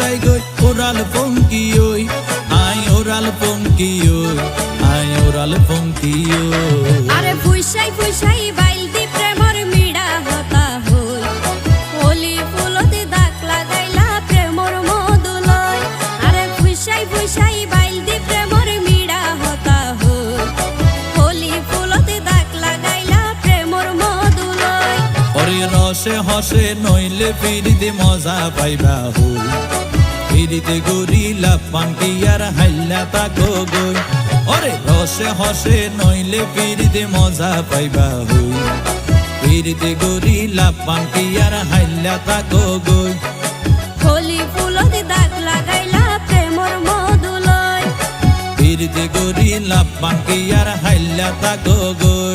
যায় গই ওরাল পঙ্কি ওই আই ওরাল পঙ্কি ওই আই ওরাল পঙ্কি ওই আরে ফুইসাই ফুইসাই বাইল দি প্রেমর মিড়া হতা হই হোলি ফুলতে দাগ লাগাইলা প্রেমর মধুলয় আরে ফুইসাই ফুইসাই বাইল দি প্রেমর মিড়া হতা হই হোলি ফুলতে দাগ লাগাইলা প্রেমর মধুলয় ওরে রসে হসে নইলে ফিরিতে মজা পাইবা হই ফিরিতে গরিলা পান্টি আর হাইলা তাকো গই ওরে রসে হসে নইলে ফিরিতে মজা পাইবা হই ফিরিতে গরিলা পান্টি আর হাইলা তাকো গই হোলি ফুলতে দাগ লাগাইলা প্রেমর মধুলয় ফিরিতে গরিলা পান্টি আর হাইলা তাকো গই